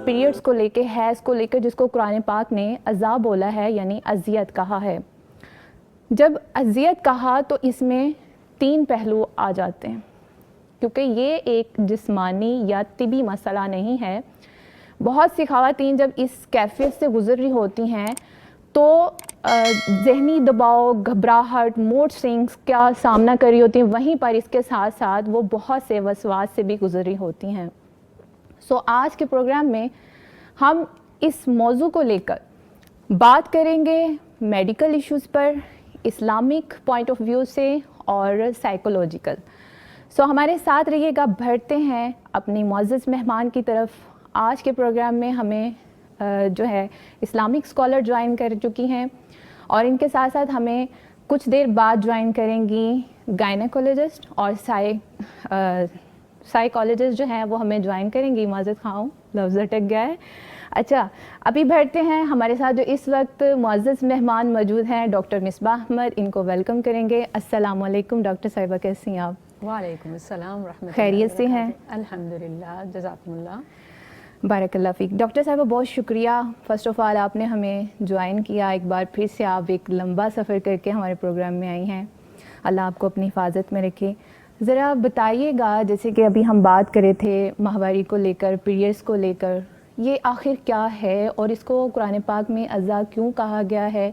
Periods کو لے کے، حیض کو لے کر جس کو قرآن پاک نے عذاب بولا ہے یعنی اذیت کہا ہے. جب اذیت کہا تو اس میں 3 پہلو آ جاتے ہیں، کیونکہ یہ ایک جسمانی یا طبی مسئلہ نہیں ہے. بہت سی خواتین جب اس کیفیت سے گزر رہی ہوتی ہیں تو ذہنی دباؤ، گھبراہٹ، موڈ سوئنگز کا سامنا کر رہی ہوتی ہیں، وہیں پر اس کے ساتھ ساتھ وہ بہت سے وسواس سے بھی گزر رہی ہوتی ہیں. آج کے پروگرام میں ہم اس موضوع کو لے کر بات کریں گے میڈیکل ایشوز پر، اسلامک پوائنٹ آف ویو سے اور سائیکولوجیکل. ہمارے ساتھ رہیے گا. بڑھتے ہیں اپنی معزز مہمان کی طرف. آج کے پروگرام میں ہمیں جو ہے اسلامک اسکالر جوائن کر چکی ہیں، اور ان کے ساتھ ساتھ ہمیں کچھ دیر بعد جوائن کریں گی گائنیکولوجسٹ اور سائیکالوجسٹ جو ہیں وہ ہمیں جوائن کریں گی. معزز خواہوں لفظ اٹک گیا ہے. اچھا، ابھی بڑھتے ہیں. ہمارے ساتھ جو اس وقت معزز مہمان موجود ہیں ڈاکٹر مصباح احمد، ان کو ویلکم کریں گے. السلام علیکم ڈاکٹر صاحبہ، کیسی ہیں آپ؟ وعلیکم السلام ورحمۃ اللہ. خیریت سے ہیں؟ الحمدللہ، جزاکم اللہ. بارک اللہ فیک. ڈاکٹر صاحبہ بہت شکریہ فرسٹ آف آل، آپ نے ہمیں جوائن کیا. ایک بار پھر سے آپ ایک لمبا سفر کر کے ہمارے پروگرام میں آئی ہیں. اللہ آپ کو اپنی حفاظت میں رکھے. ذرا بتائیے گا، جیسے کہ ابھی ہم بات کرے تھے ماہواری کو لے کر، پیریڈس کو لے کر، یہ آخر کیا ہے اور اس کو قرآن پاک میں اذا کیوں کہا گیا ہے؟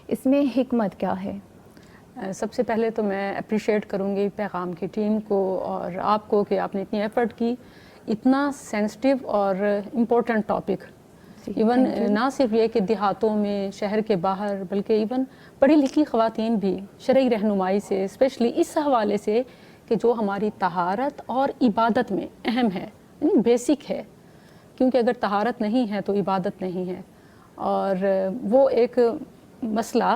اس میں حکمت کیا ہے؟ سب سے پہلے تو میں اپریشیٹ کروں گی پیغام کی ٹیم کو اور آپ کو کہ آپ نے اتنی ایفرٹ کی. اتنا سینسٹیو اور امپورٹنٹ ٹاپک، ایون نہ صرف یہ کہ دیہاتوں میں، شہر کے باہر، بلکہ ایون پڑھی لکھی خواتین بھی شرعی رہنمائی سے، اسپیشلی اس حوالے سے کہ جو ہماری طہارت اور عبادت میں اہم ہے، یعنی بیسک ہے. کیونکہ اگر طہارت نہیں ہے تو عبادت نہیں ہے. اور وہ ایک مسئلہ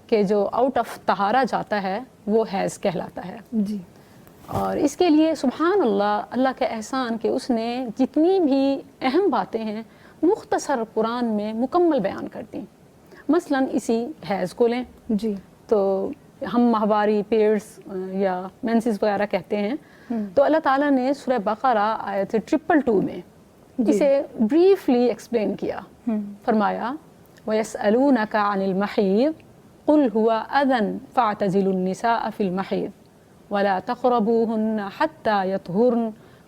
کہ جو آؤٹ آف طہارہ جاتا ہے وہ حیض کہلاتا ہے. جی. اور اس کے لیے سبحان اللہ، اللہ کا احسان کہ اس نے جتنی بھی اہم باتیں ہیں مختصر قرآن میں مکمل بیان کر دیں. مثلا اسی حیض کو لیں. جی. تو ہم ماہواری، پیریڈس یا مینسز وغیرہ کہتے ہیں. تو اللہ تعالیٰ نے سورہ بقرہ آیت 222 میں اسے بریفلی ایکسپلین کیا. فرمایا وَيَسْأَلُونَكَ عَنِ الْمَحِيضِ قُلْ هُوَ أَذًى فَاعْتَزِلُوا النِّسَاءَ فِي الْمَحِيضِ وَلَا تَقْرَبُوهُنَّ حَتَّى يَطْهُرْنَ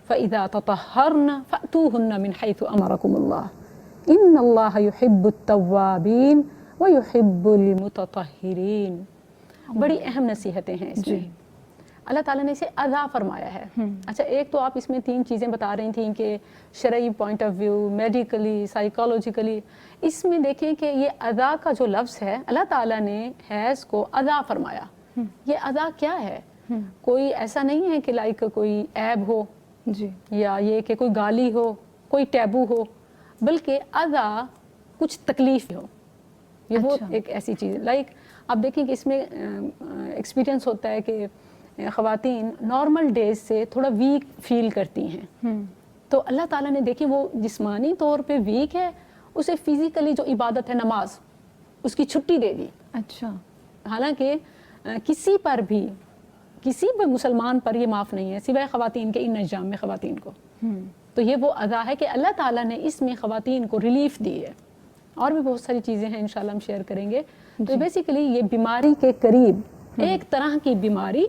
فَإِذَا تَطَهَّرْنَ فَأْتُوهُنَّ مِنْ حَيْثُ أَمَرَكُمُ اللَّهُ إِنَّ اللَّهَ يُحِبُّ التَّوَّابِينَ وَيُحِبُّ الْمُتَطَهِّرِينَ. بڑی اہم نصیحتیں ہیں اس میں. اللہ تعالیٰ نے اسے اذا فرمایا ہے. اچھا، ایک تو آپ اس میں 3 چیزیں بتا رہی تھیں کہ شرعی پوائنٹ آف ویو، میڈیکلی، سائیکالوجیکلی. اس میں دیکھیں کہ یہ اذا کا جو لفظ ہے، اللہ تعالیٰ نے حیض کو اذا فرمایا. یہ اذا کیا ہے؟ کوئی ایسا نہیں ہے کہ لائک کوئی عیب ہو، جی، یا یہ کہ کوئی گالی ہو، کوئی ٹیبو ہو، بلکہ اذا کچھ تکلیف ہو. یہ وہ ایک ایسی چیز لائک آپ دیکھیں کہ اس میں ایکسپیرینس ہوتا ہے کہ خواتین نارمل ڈیز سے تھوڑا ویک فیل کرتی ہیں. تو اللہ تعالیٰ نے دیکھیں وہ جسمانی طور پہ ویک ہے، اسے فزیکلی جو عبادت ہے نماز، اس کی چھٹی دے دی. اچھا. حالانکہ کسی پر بھی، کسی بھی مسلمان پر یہ معاف نہیں ہے سوائے خواتین کے ان ایام میں خواتین کو. تو یہ وہ ادا ہے کہ اللہ تعالیٰ نے اس میں خواتین کو ریلیف دی ہے. اور بھی بہت ساری چیزیں ہیں انشاءاللہ ہم شیئر کریں گے. تو بیسیکلی یہ بیماری کے قریب ایک طرح کی بیماری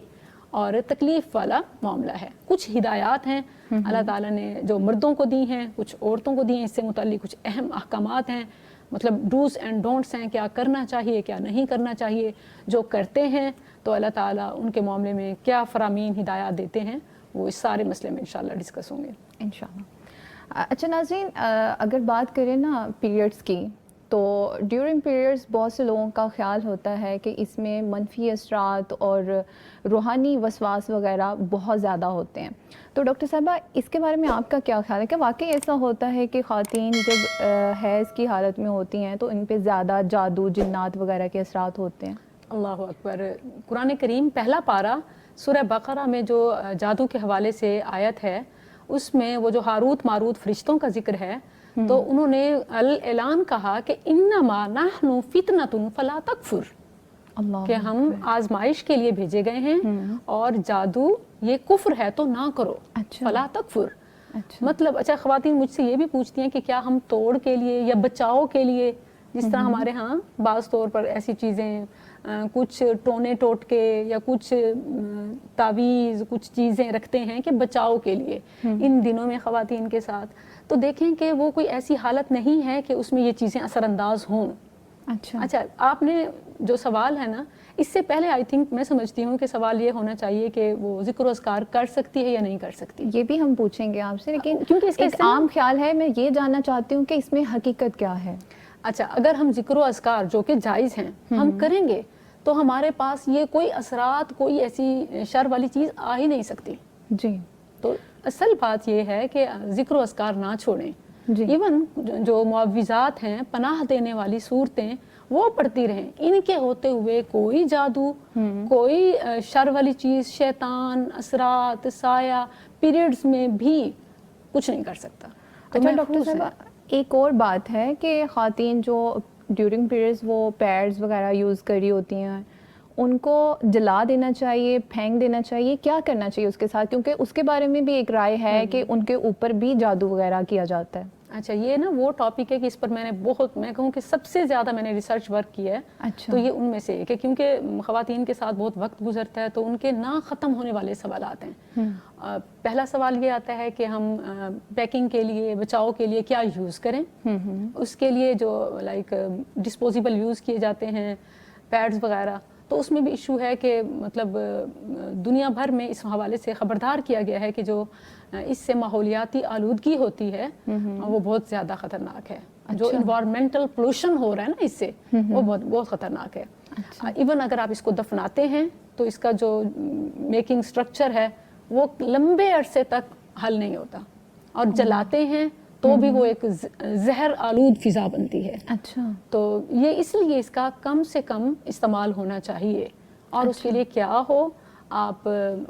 اور تکلیف والا معاملہ ہے. کچھ ہدایات ہیں اللہ تعالیٰ نے جو مردوں کو دی ہیں، کچھ عورتوں کو دی ہیں. اس سے متعلق کچھ اہم احکامات ہیں، مطلب ڈوز اینڈ ڈونٹس ہیں، کیا کرنا چاہیے کیا نہیں کرنا چاہیے. جو کرتے ہیں تو اللہ تعالیٰ ان کے معاملے میں کیا فرامین ہدایات دیتے ہیں، وہ اس سارے مسئلے میں انشاءاللہ ڈسکس ہوں گے انشاءاللہ. اچھا ناظرین، اگر بات کریں نا پیریڈس کی، تو ڈیورنگ پیریڈس بہت سے لوگوں کا خیال ہوتا ہے کہ اس میں منفی اثرات اور روحانی وسواس وغیرہ بہت زیادہ ہوتے ہیں. تو ڈاکٹر صاحبہ، اس کے بارے میں آپ کا کیا خیال ہے کہ واقعی ایسا ہوتا ہے کہ خواتین جب حیض کی حالت میں ہوتی ہیں تو ان پہ زیادہ جادو، جنات وغیرہ کے اثرات ہوتے ہیں؟ اللہ اکبر. قرآن کریم پہلا پارہ سورہ بقرہ میں جو جادو کے حوالے سے آیت ہے، اس میں وہ جو ہاروت ماروت فرشتوں کا ذکر ہے، تو انہوں نے اعلان کہا کہ انما نحن فتنۃ فلا تکفر. اللہ کہ ہم آزمائش کے لیے بھیجے گئے ہیں اور جادو یہ کفر ہے تو نہ کرو. اچھا. فلا تکفر. اچھا. مطلب اچھا خواتین مجھ سے یہ بھی پوچھتی ہیں کہ کیا ہم توڑ کے لیے یا بچاؤ کے لیے، جس طرح ہمارے ہاں بعض طور پر ایسی چیزیں کچھ ٹونے ٹوٹکے یا کچھ تعویذ کچھ چیزیں رکھتے ہیں کہ بچاؤ کے لیے ان دنوں میں خواتین کے ساتھ، تو دیکھیں کہ وہ کوئی ایسی حالت نہیں ہے کہ اس میں یہ چیزیں اثر انداز ہوں. اچھا. اچھا آپ نے جو سوال ہے نا، اس سے پہلے آئی تھنک میں سمجھتی ہوں کہ سوال یہ ہونا چاہیے کہ وہ ذکر و اذکار کر سکتی ہے یا نہیں کر سکتی. یہ بھی ہم پوچھیں گے آپ سے، لیکن کیونکہ اس کا ایک عام خیال ہے، میں یہ جاننا چاہتی ہوں کہ اس میں حقیقت کیا ہے. اچھا اگر ہم ذکر و اذکار جو کہ جائز ہیں ہم کریں گے تو ہمارے پاس یہ کوئی اثرات کوئی ایسی شر والی چیز آ ہی نہیں سکتی. جی. تو اصل بات یہ ہے کہ ذکر و اذکار نہ چھوڑیں. جی. ایون جو معوذات ہیں پناہ دینے والی صورتیں وہ پڑھتی رہیں. ان کے ہوتے ہوئے کوئی جادو کوئی شر والی چیز، شیطان، اثرات، سایہ پیریڈز میں بھی کچھ نہیں کر سکتا. اچھا ڈاکٹر صاحبہ، ایک اور بات ہے کہ خواتین جو ڈیورنگ پیریڈز وہ پیڈز وغیرہ یوز کری ہوتی ہیں، ان کو جلا دینا چاہیے، پھینک دینا چاہیے، کیا کرنا چاہیے اس کے ساتھ؟ کیونکہ اس کے بارے میں بھی ایک رائے ہے کہ ان کے اوپر بھی جادو وغیرہ کیا جاتا ہے. اچھا یہ نا وہ ٹاپک ہے کہ اس پر میں نے میں کہوں کہ سب سے زیادہ میں نے ریسرچ ورک کیا ہے. اچھا. تو یہ ان میں سے ایک ہے، کیونکہ خواتین کے ساتھ بہت وقت گزرتا ہے تو ان کے نہ ختم ہونے والے سوالات ہیں. پہلا سوال یہ آتا ہے کہ ہم پیکنگ کے لیے بچاؤ کے لیے کیا یوز کریں. اس کے لیے جو لائک ڈسپوزیبل یوز کیے جاتے ہیں پیڈز وغیرہ، تو اس میں بھی ایشو ہے کہ مطلب دنیا بھر میں اس حوالے سے خبردار کیا گیا ہے کہ جو اس سے ماحولیاتی آلودگی ہوتی ہے وہ بہت زیادہ خطرناک ہے. جو انوائرمنٹل پولوشن ہو رہا ہے نا اس سے وہ بہت خطرناک ہے. ایون اگر آپ اس کو دفناتے ہیں تو اس کا جو میکنگ سٹرکچر ہے وہ لمبے عرصے تک حل نہیں ہوتا، اور جلاتے ہیں تو بھی وہ ایک زہر آلود فضا بنتی ہے. اچھا. تو یہ اس لیے اس کا کم سے کم استعمال ہونا چاہیے. اور اس کے لیے کیا ہو، آپ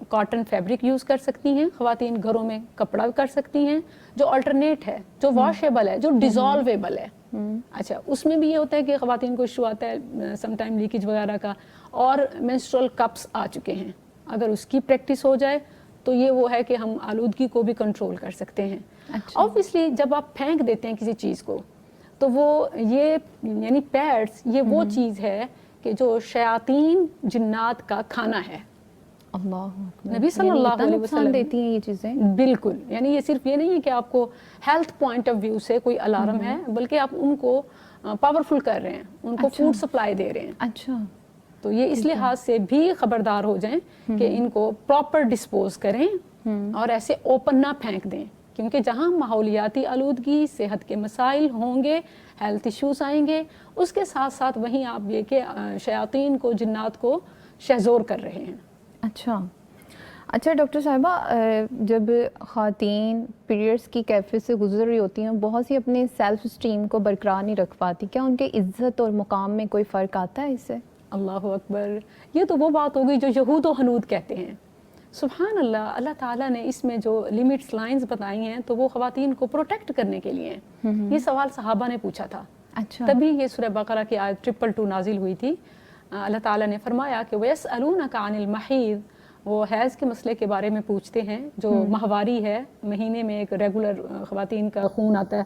کاٹن فیبرک یوز کر سکتی ہیں، خواتین گھروں میں کپڑا کر سکتی ہیں جو آلٹرنیٹ ہے، جو واشیبل ہے، جو ڈیزالویبل ہے. اچھا اس میں بھی یہ ہوتا ہے کہ خواتین کو ایشو آتا ہے سم ٹائم لیکیج وغیرہ کا، اور مینسٹرول کپس آ چکے ہیں. اگر اس کی پریکٹس ہو جائے تو یہ وہ ہے کہ ہم آلودگی کو بھی کنٹرول کر سکتے ہیں. اوبویسلی جب آپ پھینک دیتے ہیں کسی چیز کو تو وہ یہ یعنی پیڈز یہ وہ چیز ہے کہ جو شیاطین جنات کا کھانا ہے. اللہ نبی صلی اللہ علیہ وسلم دیتی ہیں یہ چیزیں. بالکل، یعنی یہ صرف یہ نہیں ہے کہ آپ کو ہیلتھ پوائنٹ آف ویو سے کوئی الارم ہے، بلکہ آپ ان کو پاورفل کر رہے ہیں، ان کو فوڈ سپلائی دے رہے ہیں. اچھا. تو یہ اس لحاظ سے بھی خبردار ہو جائیں کہ ان کو پراپر ڈسپوز کریں اور ایسے اوپن نہ پھینک دیں، کیونکہ جہاں ماحولیاتی آلودگی، صحت کے مسائل ہوں گے، ہیلتھ ایشوز آئیں گے، اس کے ساتھ ساتھ وہیں آپ یہ کہ شیاطین کو جنات کو شہزور کر رہے ہیں. اچھا ڈاکٹر صاحبہ، جب خواتین پیریڈس کی کیفیت سے گزر رہی ہوتی ہیں، بہت سی اپنے سیلف اسٹیم کو برقرار نہیں رکھ پاتی، کیا ان کے عزت اور مقام میں کوئی فرق آتا ہے اس سے؟ اللہ اکبر، یہ تو وہ بات ہوگی جو یہود و حنود کہتے ہیں. سبحان اللہ، اللہ تعالیٰ نے اس میں جو لمٹس لائنز بتائی ہیں تو وہ خواتین کو پروٹیکٹ کرنے کے لیے ہیں. یہ سوال صحابہ نے پوچھا تھا. اچھا. تبھی یہ سورہ بقرہ کی آیت 222 نازل ہوئی تھی. اللہ تعالیٰ نے فرمایا کہ وَيَسْأَلُونَكَ عَنِ الْمَحِيضِ، وہ حیض کے مسئلے کے بارے میں پوچھتے ہیں، جو ماہواری ہے، مہینے میں ایک ریگولر خواتین کا خون آتا ہے،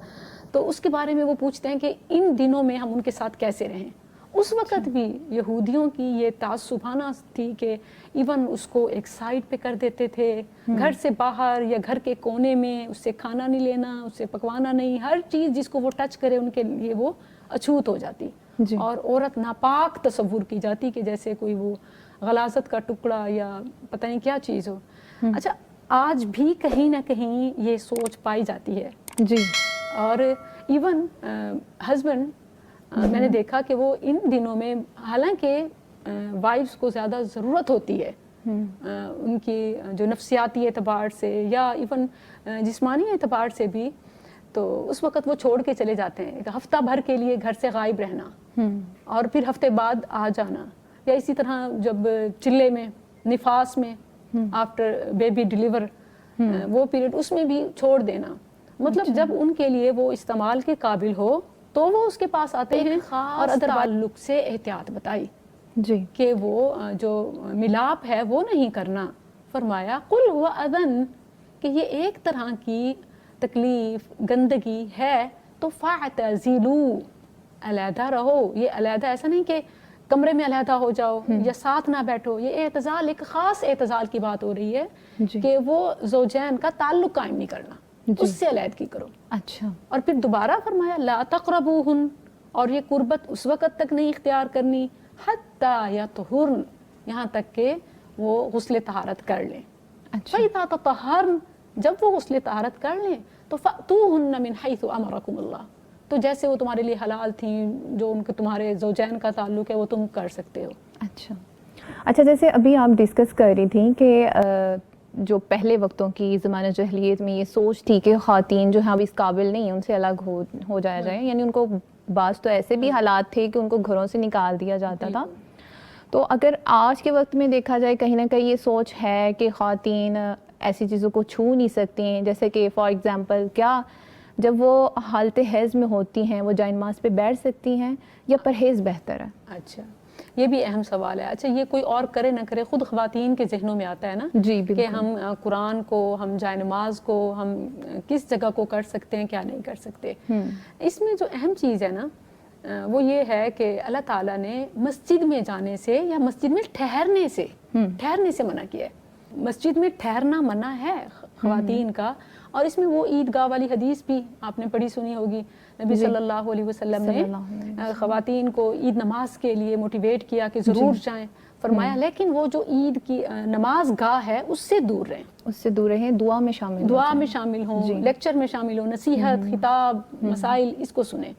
تو اس کے بارے میں وہ پوچھتے ہیں کہ ان دنوں میں ہم ان کے ساتھ کیسے رہیں. اس وقت بھی یہودیوں کی یہ تعصبانہ تھی کہ ایون اس کو ایک سائڈ پہ کر دیتے تھے، گھر سے باہر یا گھر کے کونے میں اس سے کھانا نہیں لینا، اس سے پکوانا نہیں، ہر چیز جس کو وہ ٹچ کرے ان کے لیے وہ اچھوت ہو جاتی. اور عورت ناپاک تصور کی جاتی کہ جیسے کوئی وہ غلاظت کا ٹکڑا یا پتہ نہیں کیا چیز ہو. اچھا آج بھی کہیں نہ کہیں یہ سوچ پائی جاتی ہے. جی. اور ایون ہسبینڈ میں نے دیکھا کہ وہ ان دنوں میں، حالانکہ وائفز کو زیادہ ضرورت ہوتی ہے ان کی جو نفسیاتی اعتبار سے یا ایون جسمانی اعتبار سے بھی، تو اس وقت وہ چھوڑ کے چلے جاتے ہیں. ایک ہفتہ بھر کے لیے گھر سے غائب رہنا اور پھر ہفتے بعد آ جانا، یا اسی طرح جب چلے میں، نفاس میں، آفٹر بیبی ڈیلیور وہ پیریڈ، اس میں بھی چھوڑ دینا. مطلب جب ان کے لیے وہ استعمال کے قابل ہو تو وہ اس کے پاس آتے ہیں. اور ادر تعلق سے احتیاط بتائی جی کہ وہ جو ملاپ ہے وہ نہیں کرنا. فرمایا قل ہوا اذن کہ یہ ایک طرح کی تکلیف گندگی ہے تو فاعتزلوا علیحدہ رہو. یہ علیحدہ ایسا نہیں کہ کمرے میں علیحدہ ہو جاؤ یا ساتھ نہ بیٹھو. یہ اعتزال ایک خاص اعتزال کی بات ہو رہی ہے کہ وہ زوجین کا تعلق قائم نہیں کرنا, اس سے علیحدگی کرو. اچھا. اور پھر دوبارہ فرمایا لا تقربوہن, اور یہ قربت اس وقت تک نہیں اختیار کرنی حتی یطہرن, یہاں تک کہ وہ غسل طہارت کر لیں. اچھا. فَإِذَا تَطَهَّرْنَ, جب وہ غسل طہارت کر لیں تو فَأْتُوهُنَّ مِنْ حَيْثُ أَمَرَكُمُ اللَّهُ, تو جیسے وہ تمہارے لیے حلال تھیں, جو ان کے تمہارے زوجین کا تعلق ہے وہ تم کر سکتے ہو. اچھا. اچھا, جیسے ابھی آپ ڈسکس کر رہی تھیں کہ جو پہلے وقتوں کی زمانہ جاہلیت میں یہ سوچ تھی کہ خواتین جو ہیں اب اس قابل نہیں ہیں ان سے الگ ہو جایا جائے, یعنی ان کو بعض تو ایسے بھی حالات تھے کہ ان کو گھروں سے نکال دیا جاتا تھا. تو اگر آج کے وقت میں دیکھا جائے کہیں نہ کہیں یہ سوچ ہے کہ خواتین ایسی چیزوں کو چھو نہیں سکتی ہیں, جیسے کہ فار ایگزامپل کیا جب وہ حالت حیض میں ہوتی ہیں وہ جائے نماز پہ بیٹھ سکتی ہیں یا پرہیز بہتر ہے؟ اچھا, یہ بھی اہم سوال ہے. اچھا, یہ کوئی اور کرے نہ کرے خود خواتین کے ذہنوں میں آتا ہے نا جی کہ ہم قرآن کو, ہم جائے نماز کو ہم کس جگہ کو کر سکتے ہیں, کیا نہیں کر سکتے. اس میں جو اہم چیز ہے نا وہ یہ ہے کہ اللہ تعالیٰ نے مسجد میں جانے سے یا مسجد میں ٹھہرنے سے منع کیا ہے. مسجد میں ٹھہرنا منع ہے خواتین کا, اور اس میں وہ عیدگاہ والی حدیث بھی آپ نے پڑھی سنی ہوگی. نبی صلی اللہ علیہ وسلم نے خواتین کو عید نماز کے لیے موٹیویٹ کیا کہ ضرور جائیں. فرمایا لیکن وہ جو عید کی نماز گاہ ہے اس سے دور رہیں, اس سے دور رہیں, دعا میں شامل ہوں, لیکچر میں شامل ہوں, نصیحت خطاب مسائل اس کو سنیں.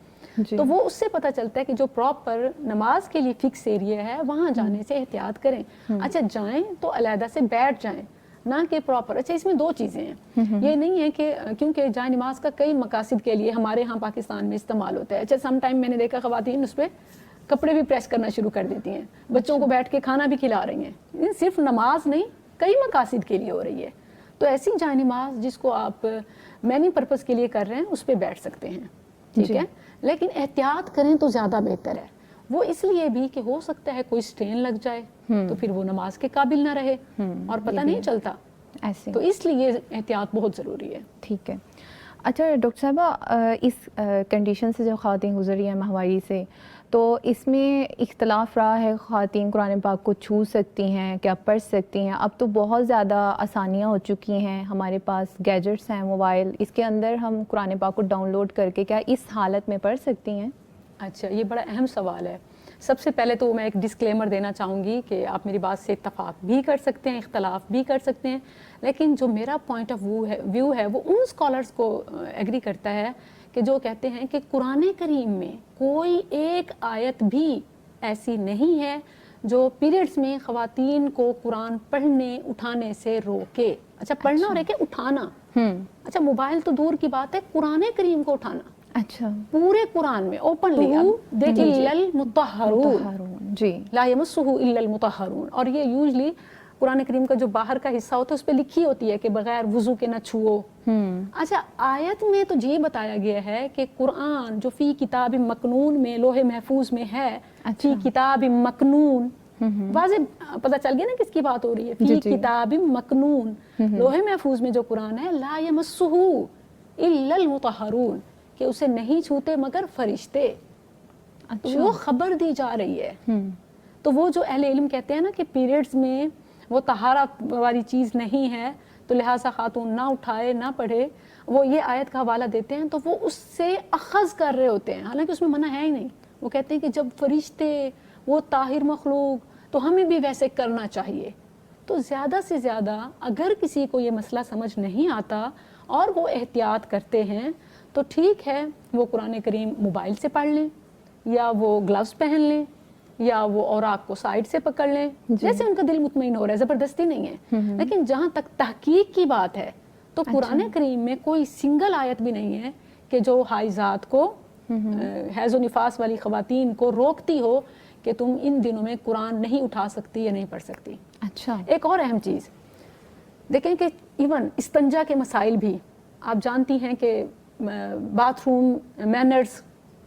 تو وہ اس سے پتہ چلتا ہے کہ جو پراپر نماز کے لیے فکس ایریا ہے وہاں جانے سے احتیاط کریں. اچھا, جائیں تو علیحدہ سے بیٹھ جائیں, نہ کہ پراپر. اچھا, اس میں دو چیزیں ہیں. یہ نہیں ہے کہ کیونکہ جائے نماز کا کئی مقاصد کے لیے ہمارے ہاں پاکستان میں استعمال ہوتا ہے. اچھا, سم ٹائم میں نے دیکھا خواتین اس پہ کپڑے بھی پریس کرنا شروع کر دیتی ہیں, بچوں کو بیٹھ کے کھانا بھی کھلا رہی ہیں. صرف نماز نہیں, کئی مقاصد کے لیے ہو رہی ہے. تو ایسی جائے نماز جس کو آپ مینی پرپز کے لیے کر رہے ہیں اس پہ بیٹھ سکتے ہیں, ٹھیک ہے, لیکن احتیاط کریں تو زیادہ بہتر ہے. وہ اس لیے بھی کہ ہو سکتا ہے کوئی سٹرین لگ جائے تو پھر وہ نماز کے قابل نہ رہے اور پتہ نہیں چلتا ایسے, تو اس لیے احتیاط بہت ضروری ہے. ٹھیک ہے. اچھا ڈاکٹر صاحبہ, اس کنڈیشن سے جو خواتین گزر رہی ہیں ماہواری سے, تو اس میں اختلاف رہا ہے خواتین قرآن پاک کو چھو سکتی ہیں, کیا پڑھ سکتی ہیں؟ اب تو بہت زیادہ آسانیاں ہو چکی ہیں, ہمارے پاس گیجٹس ہیں, موبائل, اس کے اندر ہم قرآن پاک کو ڈاؤن لوڈ کر کے کیا اس حالت میں پڑھ سکتی ہیں؟ اچھا, یہ بڑا اہم سوال ہے. سب سے پہلے تو میں ایک ڈسکلیمر دینا چاہوں گی کہ آپ میری بات سے اتفاق بھی کر سکتے ہیں, اختلاف بھی کر سکتے ہیں, لیکن جو میرا پوائنٹ آف ویو ہے وہ ان اسکالرس کو ایگری کرتا ہے کہ جو کہتے ہیں کہ قرآن کریم میں کوئی ایک آیت بھی ایسی نہیں ہے جو پیریڈز میں خواتین کو قرآن پڑھنے اٹھانے سے روکے. اچھا, پڑھنا اور ایک اٹھانا. اچھا, موبائل تو دور کی بات ہے, قرآن کریم کو اٹھانا. اچھا, پورے قرآن میں اوپنلی دیکھیے المطہرون, جی, لا یمسہ الا المطہرون, اور یہ یوزلی قرآن کریم کا جو باہر کا حصہ ہوتا ہے اس پہ لکھی ہوتی ہے کہ بغیر وضو کے نہ چھوؤ. اچھا, آیت میں تو یہ بتایا گیا ہے کہ قرآن جو فی کتاب مکنون میں لوح محفوظ میں ہے, فی کتاب مکنون, واضح پتہ چل گیا نا کس کی بات ہو رہی ہے, فی کتاب مکنون, لوح محفوظ میں جو قرآن ہے, لا یمسہ الا المطہرون, کہ اسے نہیں چھوتے مگر فرشتے. وہ خبر دی جا رہی ہے. تو وہ جو اہل علم کہتے ہیں نا کہ پیریڈز میں وہ طہارت والی چیز نہیں ہے تو لہٰذا خاتون نہ اٹھائے نہ پڑھے, وہ یہ آیت کا حوالہ دیتے ہیں تو وہ اس سے اخذ کر رہے ہوتے ہیں, حالانکہ اس میں منع ہے ہی نہیں. وہ کہتے ہیں کہ جب فرشتے وہ طاہر مخلوق تو ہمیں بھی ویسے کرنا چاہیے. تو زیادہ سے زیادہ اگر کسی کو یہ مسئلہ سمجھ نہیں آتا اور وہ احتیاط کرتے ہیں تو ٹھیک ہے, وہ قرآن کریم موبائل سے پڑھ لیں یا وہ گلوز پہن لیں یا وہ اوراق کو سائڈ سے پکڑ لیں, جیسے ان کا دل مطمئن ہو رہا ہے, زبردستی نہیں ہے. لیکن جہاں تک تحقیق کی بات ہے تو قرآن کریم میں کوئی سنگل آیت بھی نہیں ہے کہ جو حائضات کو, حیض و نفاس والی خواتین کو روکتی ہو کہ تم ان دنوں میں قرآن نہیں اٹھا سکتی یا نہیں پڑھ سکتی. اچھا, ایک اور اہم چیز دیکھیں کہ ایون استنجا کے مسائل بھی آپ جانتی ہیں کہ باتھ روم مینرز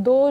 2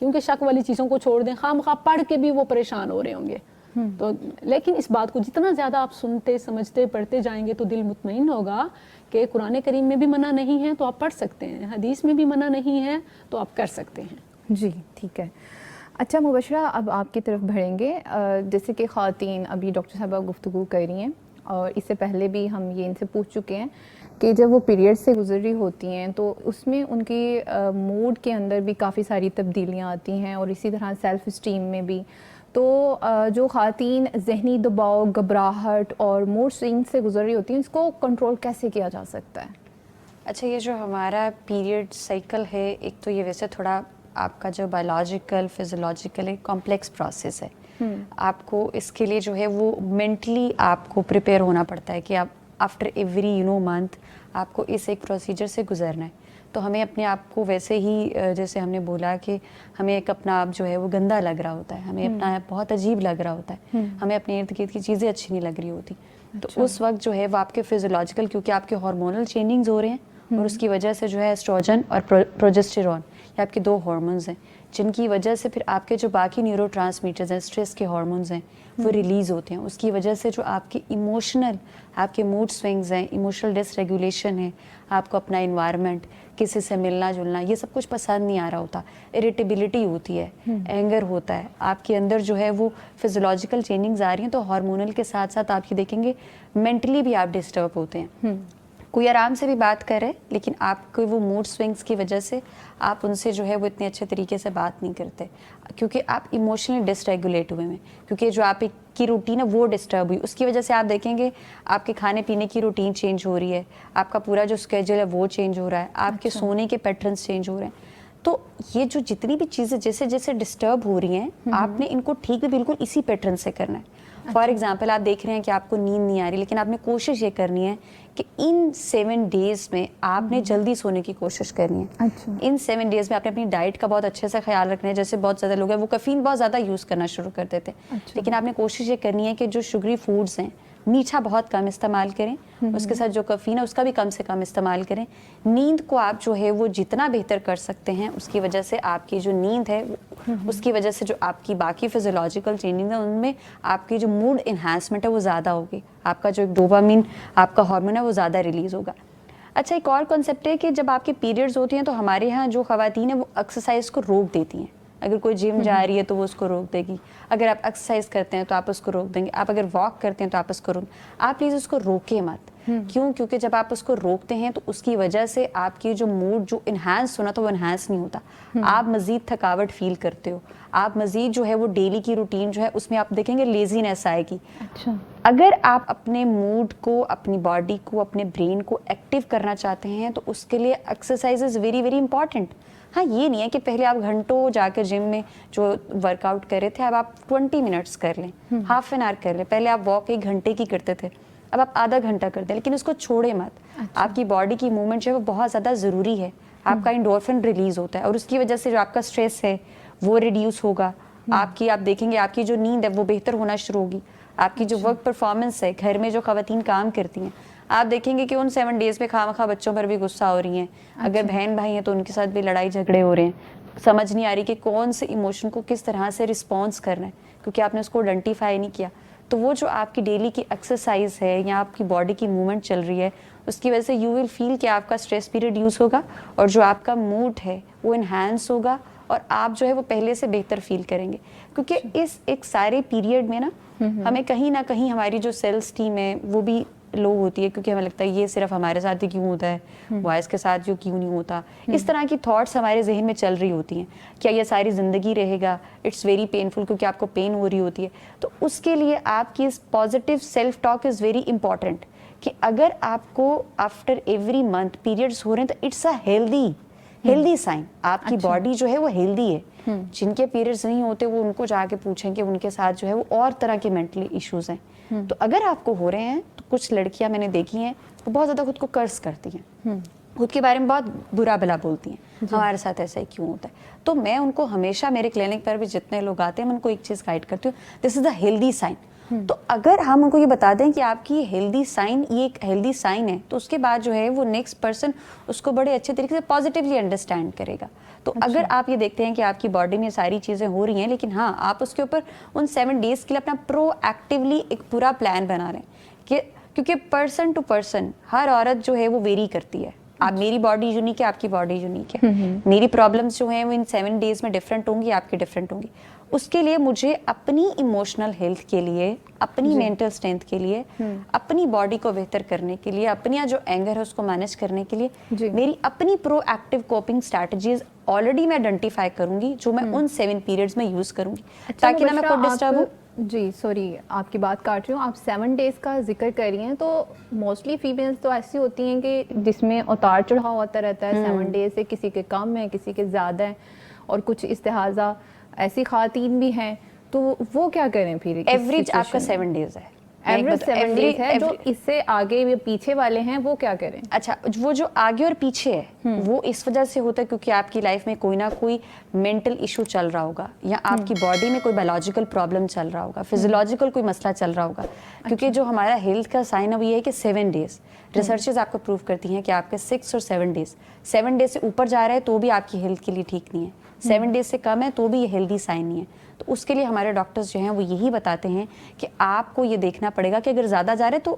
کیونکہ شک والی چیزوں کو چھوڑ دیں, خواہ پڑھ کے بھی وہ پریشان ہو رہے ہوں گے. تو لیکن اس بات کو جتنا زیادہ آپ سنتے سمجھتے پڑھتے جائیں گے تو دل مطمئن ہوگا کہ قرآن کریم میں بھی منع نہیں ہے تو آپ پڑھ سکتے ہیں, حدیث میں بھی منع نہیں ہے تو آپ کر سکتے ہیں. جی ٹھیک ہے. اچھا مبشرہ, اب آپ کی طرف بڑھیں گے. جیسے کہ خواتین ابھی ڈاکٹر صاحبہ گفتگو کر رہی ہیں, اور اس سے پہلے بھی ہم یہ ان سے پوچھ چکے ہیں کہ جب وہ پیریڈ سے گزر رہی ہوتی ہیں تو اس میں ان کی موڈ کے اندر بھی کافی ساری تبدیلیاں آتی ہیں, اور اسی طرح سیلف اسٹیم میں بھی. تو جو خواتین ذہنی دباؤ, گھبراہٹ اور موڈ سوئنگ سے گزر رہی ہوتی ہیں, اس کو کنٹرول کیسے کیا جا سکتا ہے؟ اچھا, یہ جو ہمارا پیریڈ سائیکل ہے, ایک تو یہ ویسے تھوڑا آپ کا جو بایولوجیکل فزیولوجیکل ایک کمپلیکس پروسیس ہے. آپ کو اس کے لیے جو ہے وہ مینٹلی آپ کو پریپیئر ہونا پڑتا ہے کہ آپ آفٹر ایوری منتھ آپ کو اس ایک پروسیجر سے گزرنا ہے. تو ہمیں اپنے آپ کو ویسے ہی جیسے ہم نے بولا کہ ہمیں ایک اپنا آپ جو ہے وہ گندا لگ رہا ہوتا ہے, ہمیں اپنا آپ بہت عجیب لگ رہا ہوتا ہے, ہمیں اپنے ارد گرد کی چیزیں اچھی نہیں لگ رہی ہوتی. تو اس وقت جو ہے وہ آپ کے فزیولوجیکل, کیونکہ آپ کے ہارمونل چینجنگز ہو رہے ہیں, اور اس کی وجہ سے جو ہے ایسٹروجن اور پروجسٹیرون, یہ آپ کے 2 ہارمونز ہیں جن کی وجہ سے پھر آپ کے جو باقی نیورو ٹرانسمیٹرز ہیں, اسٹریس کے ہارمونز ہیں, وہ ریلیز ہوتے ہیں. اس کی وجہ سے جو آپ کی ایموشنل, آپ کے موڈ سوئنگز ہیں, ایموشنل ڈس ریگولیشن ہے, آپ کو اپنا انوائرمنٹ, کسی سے ملنا جلنا, یہ سب کچھ پسند نہیں آ رہا ہوتا, اریٹیبلٹی ہوتی ہے, اینگر ہوتا ہے, آپ کے اندر جو ہے وہ فزیولوجیکل چینجنگز آ رہی ہیں. تو ہارمونل کے ساتھ ساتھ آپ یہ دیکھیں گے مینٹلی بھی آپ ڈسٹرب ہوتے ہیں. کوئی آرام سے بھی بات کرے لیکن آپ کو وہ موڈ سوئنگز کی وجہ سے آپ ان سے جو ہے وہ اتنے اچھے طریقے سے بات نہیں کرتے, کیونکہ آپ ایموشنلی ڈس ریگولیٹ ہوئے ہیں, کیونکہ جو آپ کی روٹین ہے وہ ڈسٹرب ہوئی. اس کی وجہ سے آپ دیکھیں گے آپ کے کھانے پینے کی روٹین چینج ہو رہی ہے, آپ کا پورا جو اسکیجول ہے وہ چینج ہو رہا ہے, آپ کے سونے کے پیٹرنس چینج ہو رہے ہیں. تو یہ جو جتنی بھی چیزیں جیسے جیسے ڈسٹرب ہو رہی ہیں, آپ نے ان کو ٹھیک بھی بالکل اسی پیٹرن سے کرنا ہے. فار ایگزامپل, آپ دیکھ رہے ہیں کہ آپ کو نیند نہیں آ رہی, لیکن آپ نے کوشش یہ کرنی ہے کہ ان 7 days میں آپ نے جلدی سونے کی کوشش کرنی ہے. ان 7 days میں آپ نے اپنی ڈائٹ کا بہت اچھے سے خیال رکھنا ہے. جیسے بہت زیادہ لوگ ہیں وہ کیفین بہت زیادہ یوز کرنا شروع کر دیتے ہیں, لیکن آپ نے کوشش یہ کرنی ہے کہ جو شوگری فوڈز ہیں, میٹھا بہت کم استعمال کریں, اس کے ساتھ جو کیفین ہے اس کا بھی کم سے کم استعمال کریں. نیند کو آپ جو ہے وہ جتنا بہتر کر سکتے ہیں, اس کی وجہ سے آپ کی جو نیند ہے اس کی وجہ سے جو آپ کی باقی فزیولوجیکل چینجنگ ہیں ان میں آپ کی جو موڈ انہانسمنٹ ہے وہ زیادہ ہوگی, آپ کا جو ڈوپامین آپ کا ہارمون ہے وہ زیادہ ریلیز ہوگا. اچھا, ایک اور کنسیپٹ ہے کہ جب آپ کی پیریڈز ہوتی ہیں تو ہمارے یہاں جو خواتین ہیں وہ ایکسرسائز کو روک دیتی ہیں. اگر کوئی جم جا رہی ہے تو وہ اس کو روک دے گی, اگر آپ ایکسرسائز کرتے ہیں تو آپ اس کو روک دیں گے, آپ اگر واک کرتے ہیں تو آپ اس کو روک. آپ پلیز اس کو روکیں مت. کیوں؟ کیونکہ جب آپ اس کو روکتے ہیں تو اس کی وجہ سے آپ کی جو موڈ جو انہانس ہونا تھا وہ انہانس نہیں ہوتا, آپ مزید تھکاوٹ فیل کرتے ہو, آپ مزید جو ہے وہ ڈیلی کی روٹین جو ہے اس میں آپ دیکھیں گے لیزینس آئے گی. اچھا, اگر آپ اپنے موڈ کو, اپنی باڈی کو, اپنے برین کو ایکٹیو کرنا چاہتے ہیں تو اس کے لیے exercise is very very important. ہاں, یہ نہیں ہے کہ پہلے آپ گھنٹوں جا کے جم میں جو ورک آؤٹ کر رہے تھے اب آپ 20 منٹس کر لیں, ہاف این آور کر لیں. پہلے آپ واک 1 گھنٹے کی کرتے تھے, اب آپ آدھا گھنٹہ کر دیں, لیکن اس کو چھوڑے مت. آپ کی باڈی کی موومنٹ جو ہے وہ بہت زیادہ ضروری ہے. آپ کا انڈورفن ریلیز ہوتا ہے اور اس کی وجہ سے جو آپ کا اسٹریس ہے وہ ریڈیوس ہوگا. آپ دیکھیں گے آپ کی جو نیند ہے وہ بہتر ہونا شروع ہوگی. آپ کی جو ورک پرفارمنس ہے, گھر میں جو خواتین کام کرتی ہیں, آپ دیکھیں گے کہ ان 7 days میں خواہ بچوں پر بھی غصہ ہو رہی ہیں. اگر بہن بھائی ہیں تو ان کے ساتھ بھی لڑائی جھگڑے ہو رہے ہیں. سمجھ نہیں آ رہی کہ کون سے ایموشن کو کس طرح سے رسپانس کرنا ہے, کیونکہ آپ نے اس کو آئیڈینٹیفائی نہیں کیا. تو وہ جو آپ کی ڈیلی کی ایکسرسائز ہے یا آپ کی باڈی کی موومنٹ چل رہی ہے, اس کی وجہ سے یو ول فیل کہ آپ کا اسٹریس بھی ریڈیوس ہوگا اور جو آپ کا موڈ ہے وہ انہانس ہوگا, اور آپ جو ہے وہ پہلے سے بہتر فیل کریں گے. کیونکہ اس ایک سارے پیریڈ میں نا ہمیں کہیں نہ کہیں ہماری جو سیلف اسٹیم ہے وہ بھی لو ہوتی ہے, کیونکہ ہمیں لگتا ہے یہ صرف ہمارے ساتھ ہی کیوں ہوتا ہے, بوائز کے ساتھ جو کیوں نہیں ہوتا. اس طرح کی تھاٹس ہمارے ذہن میں چل رہی ہوتی ہیں, کیا یہ ساری زندگی رہے گا, اٹس ویری پینفل, کیونکہ آپ کو پین ہو رہی ہوتی ہے. تو اس کے لیے آپ کی positive self talk is very important, کہ اگر آپ کو آفٹر ایوری منتھ پیریڈس ہو رہے ہیں تو اٹس اے ہیلدی سائن, آپ کی باڈی جو ہے وہ ہیلدی ہے. جن کے پیریڈز نہیں ہوتے وہ ان کو جا کے پوچھیں کہ ان کے ساتھ جو ہے وہ اور طرح کے مینٹلی ایشوز ہیں. تو اگر آپ کو ہو رہے ہیں تو کچھ لڑکیاں میں نے دیکھی ہیں وہ بہت زیادہ خود کو کرس کرتی ہیں, خود کے بارے میں بہت برا بلا بولتی ہیں, ہمارے ساتھ ایسا ہی کیوں ہوتا ہے. تو میں ان کو ہمیشہ میرے کلینک پر بھی جتنے لوگ آتے ہیں میں ان کو ایک چیز گائیڈ کرتی ہوں, دس از اے ہیلدی سائن. تو اگر ہم ان کو یہ بتا دیں کہ آپ کی یہ ہیلدی سائن، یہ ایک ہیلدی سائن ہے، تو اس کے بعد جو ہے وہ نیکسٹ پرسن اس کو بڑے اچھے طریقے سے پازیٹیولی انڈرسٹینڈ کرے گا. تو اگر آپ یہ دیکھتے ہیں کہ آپ کی باڈی میں ساری چیزیں ہو رہی ہیں، لیکن ہاں آپ اس کے اوپر ان 7 days کے لیے اپنا پرو ایکٹیولی ایک پورا پلان بنا رہے ہیں کہ کیونکہ پرسن ٹو پرسن ہر عورت جو ہے وہ ویری کرتی ہے. آپ میری باڈی یونیک ہے، آپ کی باڈی یونیک ہے، میری پرابلمس جو ہیں وہ ان 7 days میں ڈفرینٹ ہوں گی، آپ کی ڈفرینٹ ہوں گی. اس کے لیے مجھے اپنی ایموشنل ہیلتھ کے لیے، اپنی مینٹل اسٹرینتھ کے لیے، اپنی باڈی کو بہتر کرنے کے لیے، اپنی جو اینگر ہے اس کو مینیج کرنے کے لیے میری اپنی پرو ایکٹیو کوپنگ اسٹریٹجیز آلریڈی میں آئیڈینٹیفائی کروں گی، جو میں ان 7 periods میں یوز کروں گی تاکہ نہ میں خود ڈسٹرب ہوں. جی سوری آپ کی بات کاٹ رہی ہوں. آپ 7 days کا ذکر کر رہی ہیں تو موسٹلی فیمیلز تو ایسی ہوتی ہیں کہ جس میں اتار چڑھاؤ ہوتا رہتا ہے 7 days سے، کسی کے کم ہیں، کسی کے زیادہ ہیں، اور کچھ استحاضہ ایسی خواتین بھی ہیں. تو وہ کیا کریں پھر؟ ایوریج آپ کا 7 days ہے، ایوریج 7 days ہے. جو اس سے آگے پیچھے والے ہیں وہ کیا کریں؟ اچھا، وہ جو آگے اور پیچھے ہے وہ اس وجہ سے ہوتا ہے کیونکہ آپ کی لائف میں کوئی نہ کوئی مینٹل ایشو چل رہا ہوگا، یا آپ کی باڈی میں کوئی بایولوجیکل پرابلم چل رہا ہوگا، فزیولوجیکل کوئی مسئلہ چل رہا ہوگا. کیونکہ جو ہمارا ہیلتھ کا سائن اب یہ ہے کہ 7 days ریسرچز آپ کو پروو کرتی ہیں کہ آپ کے 6 اور 7 days 7 days سے اوپر جا رہا ہے تو بھی آپ کی ہیلتھ کے لیے ٹھیک نہیں ہے، 7 days سے کم ہے تو بھی یہ ہیلدی سائن نہیں ہے. تو اس کے لیے ہمارے ڈاکٹرز جو ہیں وہ یہی بتاتے ہیں کہ آپ کو یہ دیکھنا پڑے گا کہ اگر زیادہ جا رہے ہیں تو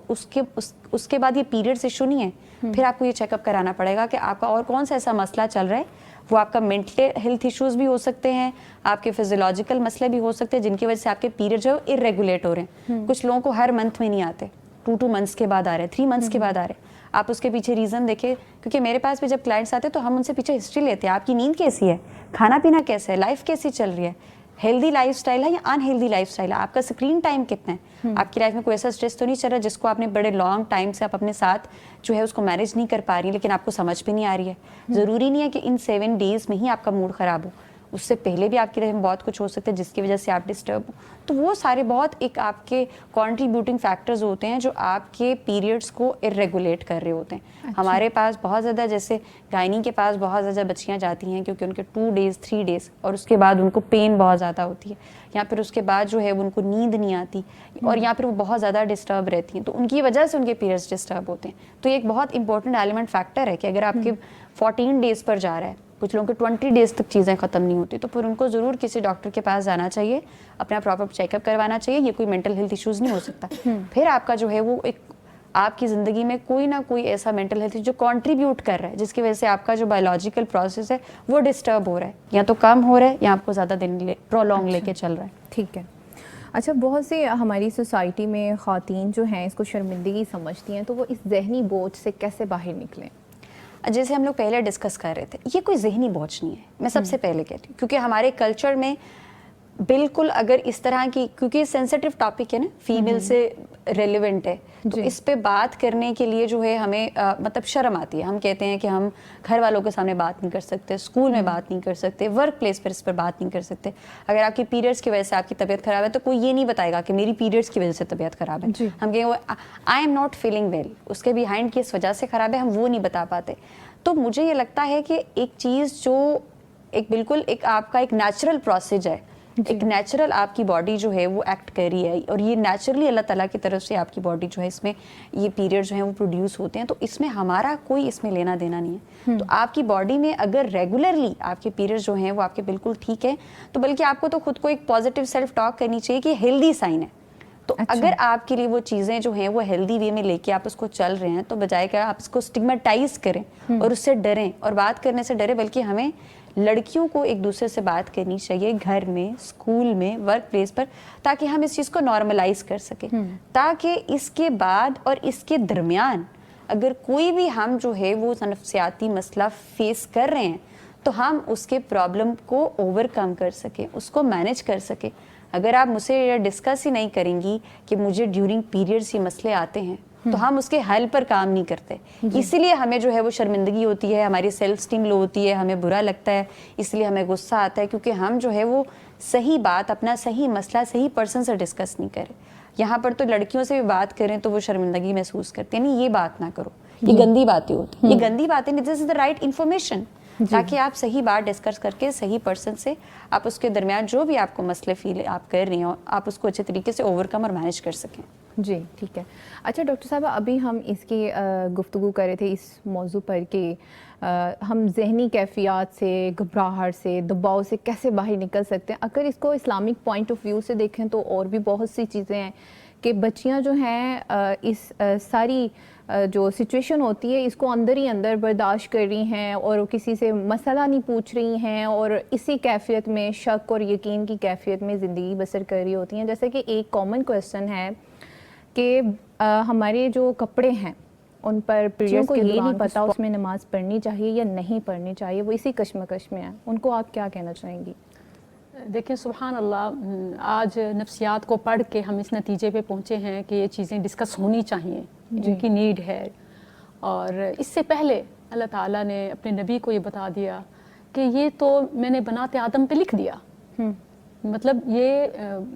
اس کے بعد یہ پیریڈس ایشو نہیں ہے، پھر آپ کو یہ چیک اپ کرانا پڑے گا کہ آپ کا اور کون سا ایسا مسئلہ چل رہا ہے. وہ آپ کا مینٹل ہیلتھ ایشوز بھی ہو سکتے ہیں، آپ کے فزیولوجیکل مسئلے بھی ہو سکتے ہیں جن کی وجہ سے آپ کے پیریڈ جو ہے ارریگولیٹ ہو رہے ہیں. کچھ لوگوں کو ہر منتھ میں نہیں آتے، 2 months کے بعد آ رہے ہیں، 3 months کے بعد آ رہے ہیں. آپ اس کے پیچھے ریزن دیکھیں، کیونکہ میرے پاس بھی جب کلائنٹس آتے ہیں تو ہم ان سے پیچھے ہسٹری لیتے ہیں. آپ کی نیند کیسی ہے، کھانا پینا کیسا ہے، لائف کیسی چل رہی ہے، ہیلدی لائف اسٹائل ہے یا ان ہیلدی لائف اسٹائل ہے، آپ کا اسکرین ٹائم کتنا ہے، آپ کی لائف میں کوئی ایسا اسٹریس تو نہیں چل رہا جس کو آپ نے بڑے لانگ ٹائم سے آپ اپنے ساتھ جو ہے اس کو مینیج نہیں کر پا رہی لیکن آپ کو سمجھ بھی نہیں آ رہی ہے. ضروری نہیں ہے کہ ان 7 days میں ہی آپ کا موڈ خراب ہو، اس سے پہلے بھی آپ کی لائف میں بہت کچھ ہو سکتا ہے جس کی وجہ سے آپ ڈسٹرب ہو. تو وہ سارے بہت ایک آپ کے کنٹریبیوٹنگ فیکٹرز ہوتے ہیں جو آپ کے پیریڈس کو ارریگولیٹ کر رہے ہوتے ہیں. ہمارے پاس بہت زیادہ، جیسے گائنی کے پاس بہت زیادہ بچیاں جاتی ہیں کیونکہ ان کے 2 days 3 days اور اس کے بعد ان کو پین بہت زیادہ ہوتی ہے، یا پھر اس کے بعد جو ہے ان کو نیند نہیں آتی، اور یا پھر وہ بہت زیادہ ڈسٹرب رہتی ہیں، تو ان کی وجہ سے ان کے پیریڈس ڈسٹرب ہوتے ہیں. تو یہ ایک بہت امپورٹنٹ ایلیمنٹ فیکٹر ہے کہ اگر آپ کے 14 days پر جا رہا ہے، کچھ لوگوں کے 20 days تک چیزیں ختم نہیں ہوتی، تو پھر ان کو ضرور کسی ڈاکٹر کے پاس جانا چاہیے، اپنا پراپر چیک اپ کروانا چاہیے. یہ کوئی مینٹل ہیلتھ ایشوز نہیں ہو سکتا. پھر آپ کا جو ہے وہ ایک آپ کی زندگی میں کوئی نہ کوئی ایسا مینٹل ہیلتھ جو کنٹریبیوٹ کر رہا ہے جس کی وجہ سے آپ کا جو بایولوجیکل پروسیس ہے وہ ڈسٹرب ہو رہا ہے، یا تو کم ہو رہا ہے یا آپ کو زیادہ دن پرولونگ لے کے چل رہا ہے. ٹھیک ہے. اچھا، بہت سی ہماری سوسائٹی میں خواتین جو ہیں اس کو شرمندگی سمجھتی ہیں، تو وہ اس ذہنی بوجھ سے کیسے باہر نکلیں؟ جیسے ہم لوگ پہلے ڈسکس کر رہے تھے، یہ کوئی ذہنی بوجھ نہیں ہے، میں سب سے پہلے کہتی ہوں، کیونکہ ہمارے کلچر میں بالکل اگر اس طرح کی، کیونکہ سینسیٹیو ٹاپک ہے نا، فیمیل سے ریلیونٹ ہے، تو اس پہ بات کرنے کے لیے جو ہے ہمیں مطلب شرم آتی ہے. ہم کہتے ہیں کہ ہم گھر والوں کے سامنے بات نہیں کر سکتے، اسکول میں بات نہیں کر سکتے، ورک پلیس پر اس پر بات نہیں کر سکتے. اگر آپ کی پیریڈس کی وجہ سے آپ کی طبیعت خراب ہے تو کوئی یہ نہیں بتائے گا کہ میری پیریڈس کی وجہ سے طبیعت خراب ہے. ہم کہیں گے I am not feeling well, اس کے بیہائنڈ کس وجہ سے خراب ہے ہم وہ نہیں بتا پاتے. تو مجھے یہ لگتا ہے کہ ایک چیز جو ایک بالکل ایک آپ کا ایک نیچرل پروسیج ہے، ایک نیچرل آپ کی باڈی جو ہے وہ ایکٹ کر رہی ہے، اور یہ نیچرلی اللہ تعالیٰ کی طرف سے آپ کی باڈی جو ہے اس میں یہ پیریڈ جو ہیں وہ پروڈیوس ہوتے ہیں، تو اس میں ہمارا کوئی اس میں لینا دینا نہیں ہے. تو آپ کی باڈی میں اگر ریگولرلی آپ کے پیریڈ جو ہیں وہ آپ کے بالکل ٹھیک ہے، تو بلکہ آپ کو تو خود کو ایک پازیٹیو سیلف ٹاک کرنی چاہیے کہ ہیلدی سائن ہے. تو اگر آپ کے لیے وہ چیزیں جو ہیں وہ ہیلدی وے میں لے کے آپ اس کو چل رہے ہیں، تو بجائے کہ آپ اس کو اسٹگمیٹائز کریں اور اس سے ڈریں، اور بات کرنے سے ڈریں، بلکہ ہمیں لڑکیوں کو ایک دوسرے سے بات کرنی چاہیے گھر میں، اسکول میں، ورک پلیس پر، تاکہ ہم اس چیز کو نارملائز کر سکیں. تاکہ اس کے بعد اور اس کے درمیان اگر کوئی بھی ہم جو ہے وہ نفسیاتی مسئلہ فیس کر رہے ہیں تو ہم اس کے پرابلم کو اوور کم کر سکیں، اس کو مینیج کر سکیں. اگر آپ مجھ سے یہ ڈسکس ہی نہیں کریں گی کہ مجھے ڈیورنگ پیریڈس یہ مسئلے آتے ہیں، تو ہم اس کے حل پر کام نہیں کرتے. اسی لیے ہمیں جو ہے وہ شرمندگی ہوتی ہے، ہماری سیلف اسٹیم لو ہوتی ہے، ہمیں برا لگتا ہے، اس لیے ہمیں غصہ آتا ہے، کیونکہ ہم جو ہے وہ صحیح بات، اپنا صحیح مسئلہ صحیح پرسن سے ڈسکس نہیں کریں. یہاں پر تو لڑکیوں سے بھی بات کریں تو وہ شرمندگی محسوس کرتے ہیں، نہیں یہ بات نہ کرو، یہ گندی باتیں ہوتی ہیں، یہ گندی باتیں نہیں. دس از دا رائٹ انفارمیشن. تاکہ آپ صحیح بات ڈسکس کر کے صحیح پرسن سے آپ اس کے درمیان جو بھی آپ کو مسئلے فیل آپ کر رہی ہوں آپ اس کو اچھے طریقے سے اوور کم اور مینیج کر سکیں. جی ٹھیک ہے. اچھا ڈاکٹر صاحبہ ابھی ہم اس کی گفتگو کر رہے تھے اس موضوع پر کہ ہم ذہنی کیفیات سے, گھبراہٹ سے, دباؤ سے کیسے باہر نکل سکتے ہیں. اگر اس کو اسلامک پوائنٹ آف ویو سے دیکھیں تو اور بھی بہت سی چیزیں ہیں کہ بچیاں جو ہیں اس ساری جو سچویشن ہوتی ہے اس کو اندر ہی اندر برداشت کر رہی ہیں اور کسی سے مسئلہ نہیں پوچھ رہی ہیں اور اسی کیفیت میں شک اور یقین کی کیفیت میں زندگی بسر کر رہی ہوتی ہیں. جیسے کہ ایک کامن کویسچن ہے کہ ہمارے جو کپڑے ہیں ان پر بچیوں کو یہ نہیں پتہ اس میں نماز پڑھنی چاہیے یا نہیں پڑھنی چاہیے, وہ اسی کشمکش میں ہیں. ان کو آپ کیا کہنا چاہیں گی؟ دیکھیں سبحان اللہ, آج نفسیات کو پڑھ کے ہم اس نتیجے پہ پہنچے ہیں کہ یہ چیزیں ڈسکس ہونی چاہیے, جن کی نیڈ ہے. اور اس سے پہلے اللہ تعالیٰ نے اپنے نبی کو یہ بتا دیا کہ یہ تو میں نے بنات آدم پہ لکھ دیا. مطلب یہ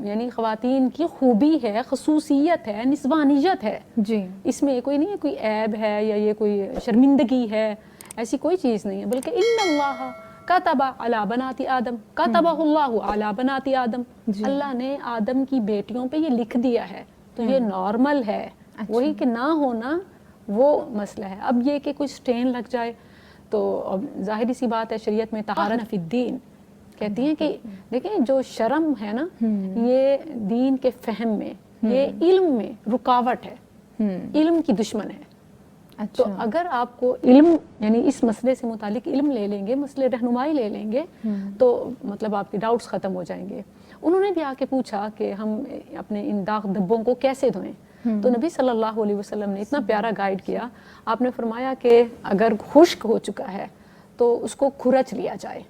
یعنی خواتین کی خوبی ہے, خصوصیت ہے, نسوانیت ہے. جی اس میں کوئی نہیں ہے کوئی عیب ہے یا یہ کوئی شرمندگی ہے, ایسی کوئی چیز نہیں ہے. بلکہ ان اللہ کتب علی بنات آدم کتبہ اللہ علی بنات آدم, اللہ نے آدم کی بیٹیوں پہ یہ لکھ دیا ہے. تو یہ نارمل ہے. وہی کہ نہ ہونا وہ مسئلہ ہے. اب یہ کہ کوئی سٹین لگ جائے تو ظاہری سی بات ہے, شریعت میں طہارت فی الدین کہتی ہیں کہ دیکھیں جو شرم ہے نا یہ دین کے فہم میں, یہ علم میں رکاوٹ ہے, علم کی دشمن ہے. تو اگر آپ کو علم یعنی اس مسئلے سے متعلق علم لے لیں گے, مسئلے رہنمائی لے لیں گے تو مطلب آپ کے ڈاؤٹس ختم ہو جائیں گے. انہوں نے بھی آ کے پوچھا کہ ہم اپنے ان داغ دھبوں کو کیسے دھوئیں, تو نبی صلی اللہ علیہ وسلم نے اتنا پیارا گائیڈ کیا. آپ نے فرمایا کہ اگر خشک ہو چکا ہے تو اس کو کھرچ لیا جائے.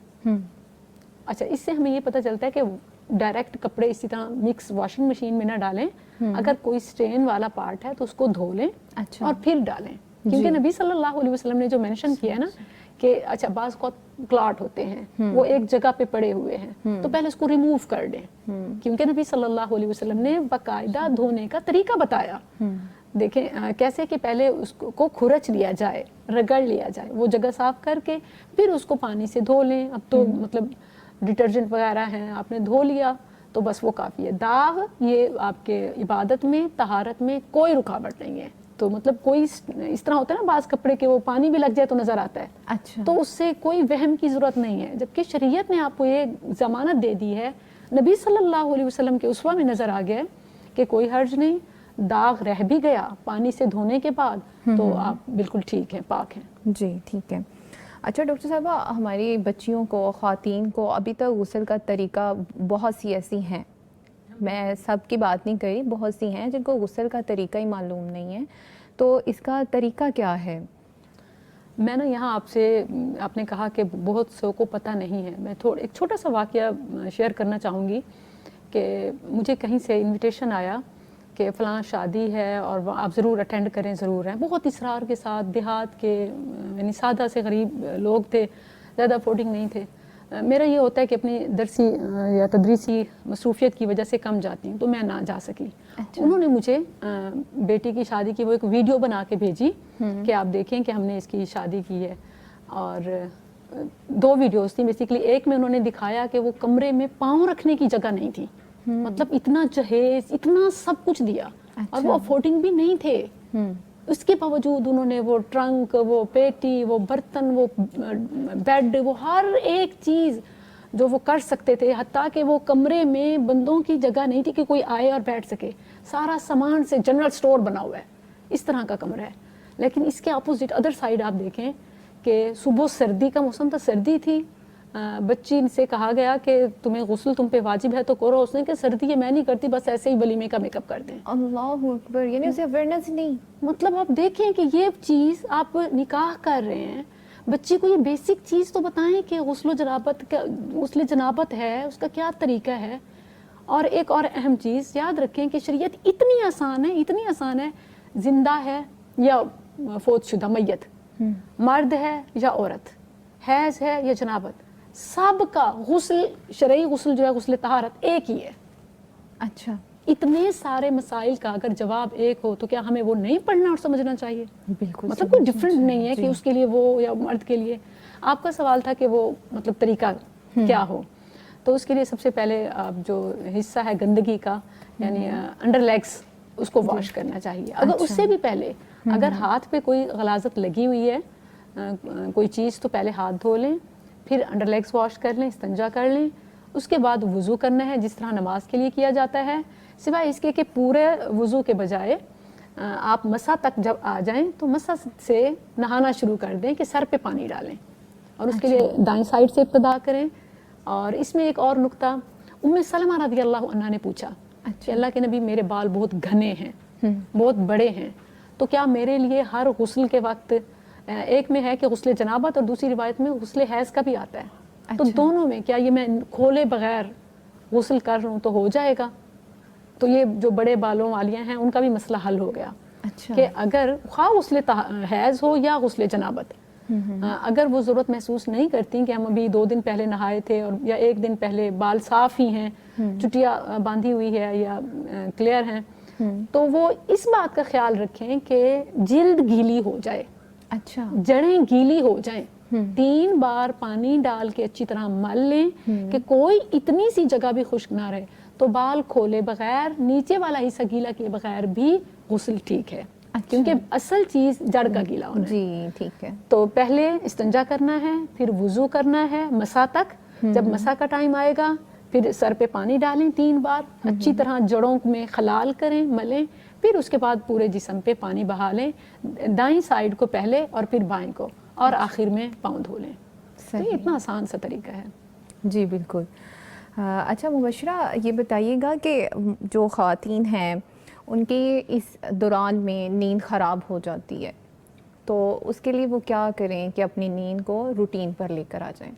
اچھا, اس سے ہمیں یہ پتہ چلتا ہے کہ ڈائریکٹ کپڑے اسی طرح مکس واشنگ مشین میں نہ ڈالیں. اگر کوئی سٹین والا پارٹ ہے تو اس کو دھو لیں اور پھر ڈالیں. کیونکہ نبی صلی اللہ علیہ وسلم نے جو مینشن کیا ہے نا کہ اچھا بعض کو کلاٹ ہوتے ہیں وہ ایک جگہ پہ پڑے ہوئے ہیں تو پہلے اس کو ریموو کر دیں, کیونکہ نبی صلی اللہ علیہ وسلم نے باقاعدہ دھونے کا طریقہ بتایا. دیکھیں کیسے کہ پہلے اس کو کھرچ لیا جائے, رگڑ لیا جائے, وہ جگہ صاف کر کے پھر اس کو پانی سے دھو لیں. اب تو مطلب ڈٹرجنٹ وغیرہ ہیں, آپ نے دھو لیا تو بس وہ کافی ہے. داغ یہ آپ کے عبادت میں طہارت میں کوئی رکاوٹ نہیں ہے. تو مطلب کوئی اس طرح ہوتا ہے نا بعض کپڑے کے وہ پانی بھی لگ جائے تو نظر آتا ہے. اچھا, تو اس سے کوئی وہم کی ضرورت نہیں ہے, جبکہ شریعت نے آپ کو یہ ضمانت دے دی ہے. نبی صلی اللہ علیہ وسلم کے اسوہ میں نظر آ گیا کہ کوئی حرج نہیں, داغ رہ بھی گیا پانی سے دھونے کے بعد تو آپ بالکل ٹھیک ہیں, پاک ہیں. جی ٹھیک ہے. اچھا ڈاکٹر صاحبہ, ہماری بچیوں کو, خواتین کو ابھی تک غسل کا طریقہ بہت سی ایسی ہیں, میں سب کی بات نہیں کری, بہت سی ہیں جن کو غسل کا طریقہ ہی معلوم نہیں ہے. تو اس کا طریقہ کیا ہے؟ میں نا یہاں آپ نے کہا کہ بہت سو کو پتہ نہیں ہے. میں ایک چھوٹا سا واقعہ شیئر کرنا چاہوں گی کہ مجھے کہیں سے انویٹیشن آیا کہ فلاں شادی ہے اور آپ ضرور اٹینڈ کریں, ضرور ہیں. بہت اصرار کے ساتھ, دیہات کے یعنی سادہ سے غریب لوگ تھے, زیادہ افورڈنگ نہیں تھے. میرا یہ ہوتا ہے کہ اپنی درسی یا تدریسی مصروفیت کی وجہ سے کم جاتی ہوں تو میں نہ جا سکی. انہوں نے مجھے بیٹی کی شادی کی وہ ایک ویڈیو بنا کے بھیجی کہ آپ دیکھیں کہ ہم نے اس کی شادی کی ہے. اور 2 ویڈیوز تھیں بیسیکلی. ایک میں انہوں نے دکھایا کہ وہ کمرے میں پاؤں رکھنے کی جگہ نہیں تھی, مطلب اتنا جہیز, اتنا سب کچھ دیا اور وہ افورڈنگ بھی نہیں تھے. اس کے باوجود انہوں نے وہ ٹرنک, وہ پیٹی, وہ برتن, وہ بیڈ, وہ ہر ایک چیز جو وہ کر سکتے تھے, حتیٰ کہ وہ کمرے میں بندوں کی جگہ نہیں تھی کہ کوئی آئے اور بیٹھ سکے. سارا سامان سے جنرل سٹور بنا ہوا ہے, اس طرح کا کمرہ ہے. لیکن اس کے اپوزٹ ادر سائیڈ آپ دیکھیں کہ صبح سردی کا موسم تھا, سردی تھی, بچی سے کہا گیا کہ تمہیں غسل تم پہ واجب ہے تو کرو. اس نے کہ سردی ہے میں نہیں کرتی, بس ایسے ہی ولیمے کا میک اپ کر دیں. اللہ اکبر, یعنی اسے اویئرنیس نہیں. مطلب آپ دیکھیں کہ یہ چیز آپ نکاح کر رہے ہیں, بچی کو یہ بیسک چیز تو بتائیں کہ غسل جنابت ہے, اس کا کیا طریقہ ہے. اور ایک اور اہم چیز یاد رکھیں کہ شریعت اتنی آسان ہے, زندہ ہے یا فوت شدہ میت, مرد ہے یا عورت, حیض ہے یا جنابت, سب کا غسل, شرعی غسل جو ہے غسل طہارت ایک ہی ہے. اچھا, اتنے سارے مسائل کا اگر جواب ایک ہو تو کیا ہمیں وہ نہیں پڑھنا اور سمجھنا چاہیے؟ بالکل مطلب کوئی ڈفرینٹ نہیں ہے کہ اس کے لیے وہ یا مرد کے لیے. آپ کا سوال تھا کہ وہ مطلب طریقہ کیا ہو. تو اس کے لیے سب سے پہلے جو حصہ ہے گندگی کا یعنی انڈر لیگس اس کو واش کرنا چاہیے. اگر اس سے بھی پہلے اگر ہاتھ پہ کوئی غلاظت لگی ہوئی ہے کوئی چیز تو پہلے ہاتھ دھو لیں, پھر انڈر لیگس واش کر لیں, استنجا کر لیں, اس کے بعد وضو کرنا ہے جس طرح نماز کے لیے کیا جاتا ہے. سوائے اس کے کہ پورے وضو کے بجائے آپ مسا تک جب آ جائیں تو مسا سے نہانا شروع کر دیں کہ سر پہ پانی ڈالیں اور اس کے لیے دائیں سائڈ سے ابتدا کریں. اور اس میں ایک اور نقطہ, ام سلمہ رضی اللہ عنہا نے پوچھا کہ اللہ کے نبی میرے بال بہت گھنے ہیں, بہت بڑے ہیں, تو کیا میرے لیے ہر غسل کے وقت, ایک میں ہے کہ غسل جنابت اور دوسری روایت میں غسل حیض کا بھی آتا ہے, تو دونوں میں کیا یہ میں کھولے بغیر غسل کر لوں تو ہو جائے گا؟ تو یہ جو بڑے بالوں والیاں ہیں ان کا بھی مسئلہ حل ہو گیا کہ اگر خواہ غسل حیض ہو یا غسل جنابت, اگر وہ ضرورت محسوس نہیں کرتی کہ ہم ابھی 2 دن پہلے نہائے تھے اور یا 1 دن پہلے بال صاف ہی ہیں, چٹیاں باندھی ہوئی ہے یا کلیئر ہیں, تو وہ اس بات کا خیال رکھیں کہ جلد گیلی ہو جائے, جڑیں گیلی ہو جائیں, 3 بار پانی ڈال کے اچھی طرح مل لیں کہ کوئی اتنی سی جگہ بھی خشک نہ رہے, تو بال کھولے بغیر نیچے والا حصہ گیلا کیے بغیر بھی غسل ٹھیک ہے. کیونکہ اصل چیز جڑ کا گیلا ہونا ہے. جی ٹھیک ہے. تو پہلے استنجا کرنا ہے, پھر وضو کرنا ہے مسا تک, جب مسا کا ٹائم آئے گا پھر سر پہ پانی ڈالیں 3 بار, اچھی طرح جڑوں میں خلال کریں, ملیں, پھر اس کے بعد پورے جسم پہ پانی بہا لیں, دائیں سائڈ کو پہلے اور پھر بائیں کو, اور آخر میں پاؤں دھو لیں. تو یہ اتنا آسان سا طریقہ ہے. جی بالکل. اچھا مبشرہ یہ بتائیے گا کہ جو خواتین ہیں ان کی اس دوران میں نیند خراب ہو جاتی ہے, تو اس کے لیے وہ کیا کریں کہ اپنی نیند کو روٹین پر لے کر آ جائیں؟